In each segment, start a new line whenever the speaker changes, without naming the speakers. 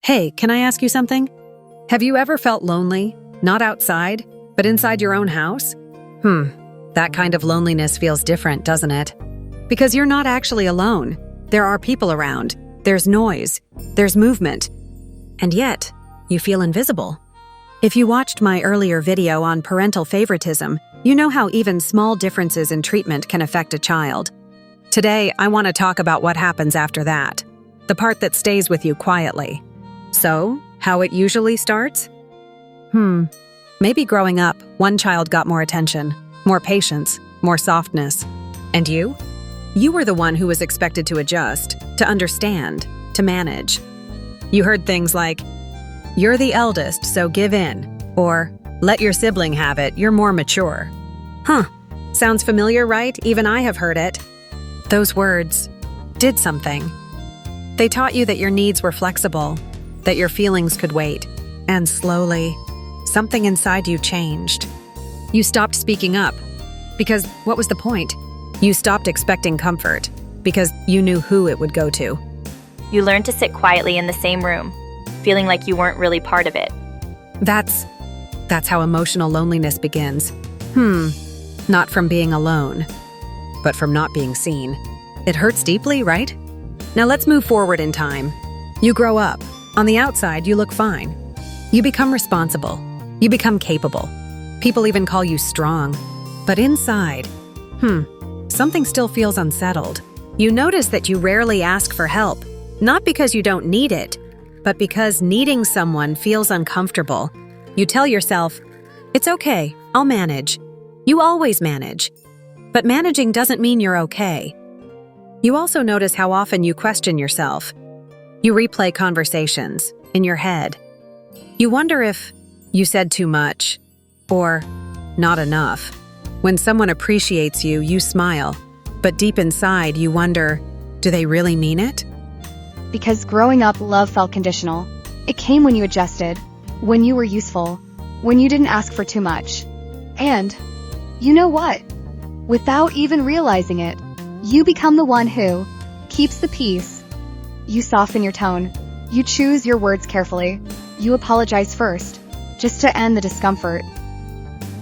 Hey, can I ask you something? Have you ever felt lonely, not outside, but inside your own house? That kind of loneliness feels different, doesn't it? Because you're not actually alone. There are people around, there's noise, there's movement, and yet you feel invisible. If you watched my earlier video on parental favoritism, you know how even small differences in treatment can affect a child. Today, I want to talk about what happens after that, the part that stays with you quietly. So, how it usually starts? Maybe growing up, one child got more attention, more patience, more softness. And you? You were the one who was expected to adjust, to understand, to manage. You heard things like, "You're the eldest, so give in," or "Let your sibling have it, you're more mature." Sounds familiar, right? Even I have heard it. Those words did something. They taught you that your needs were flexible, that your feelings could wait, and slowly, something inside you changed. You stopped speaking up, because what was the point? You stopped expecting comfort, because you knew who it would go to.
You learned to sit quietly in the same room, feeling like you weren't really part of it.
That's how emotional loneliness begins. Not from being alone, but from not being seen. It hurts deeply, right? Now let's move forward in time. You grow up. On the outside, you look fine. You become responsible. You become capable. People even call you strong. But inside, something still feels unsettled. You notice that you rarely ask for help, not because you don't need it, but because needing someone feels uncomfortable. You tell yourself, "It's okay, I'll manage." You always manage. But managing doesn't mean you're okay. You also notice how often you question yourself. You replay conversations in your head. You wonder if you said too much or not enough. When someone appreciates you, you smile. But deep inside, you wonder, do they really mean it?
Because growing up, love felt conditional. It came when you adjusted, when you were useful, when you didn't ask for too much. And, you know what? Without even realizing it, you become the one who keeps the peace. You soften your tone. You choose your words carefully. You apologize first, just to end the discomfort.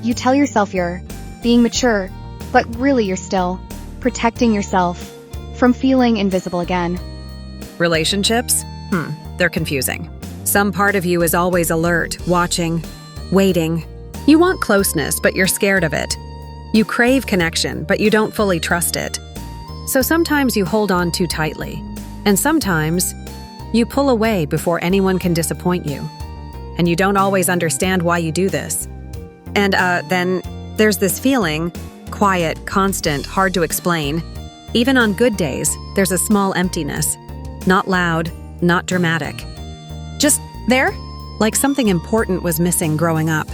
You tell yourself you're being mature, but really you're still protecting yourself from feeling invisible again.
Relationships? They're confusing. Some part of you is always alert, watching, waiting. You want closeness, but you're scared of it. You crave connection, but you don't fully trust it. So sometimes you hold on too tightly, and sometimes you pull away before anyone can disappoint you. And you don't always understand why you do this. And then there's this feeling, quiet, constant, hard to explain. Even on good days, there's a small emptiness. Not loud, not dramatic. Just there, like something important was missing growing up.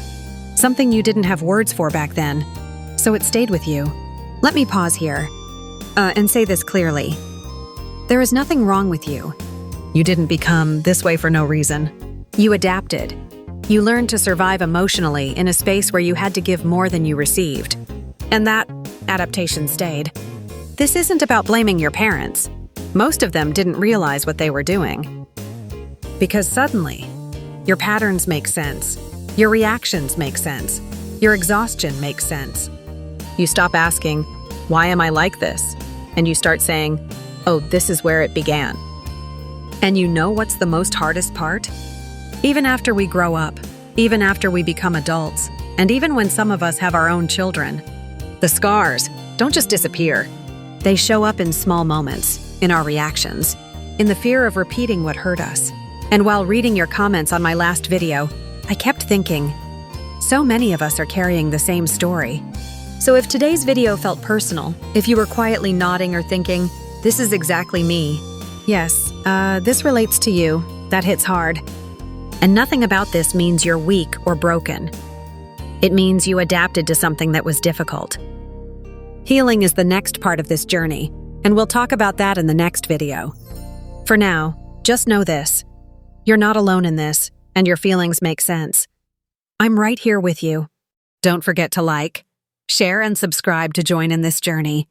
Something you didn't have words for back then. So it stayed with you. Let me pause here and say this clearly. There is nothing wrong with you. You didn't become this way for no reason. You adapted. You learned to survive emotionally in a space where you had to give more than you received. And that adaptation stayed. This isn't about blaming your parents. Most of them didn't realize what they were doing. Because suddenly, your patterns make sense. Your reactions make sense. Your exhaustion makes sense. You stop asking, "Why am I like this?" And you start saying, "Oh, this is where it began." And you know what's the most hardest part? Even after we grow up, even after we become adults, and even when some of us have our own children, the scars don't just disappear. They show up in small moments, in our reactions, in the fear of repeating what hurt us. And while reading your comments on my last video, I kept thinking, so many of us are carrying the same story. So if today's video felt personal, if you were quietly nodding or thinking, "This is exactly me," yes, this relates to you, that hits hard. And nothing about this means you're weak or broken. It means you adapted to something that was difficult. Healing is the next part of this journey, and we'll talk about that in the next video. For now, just know this. You're not alone in this, and your feelings make sense. I'm right here with you. Don't forget to like, share, and subscribe to join in this journey.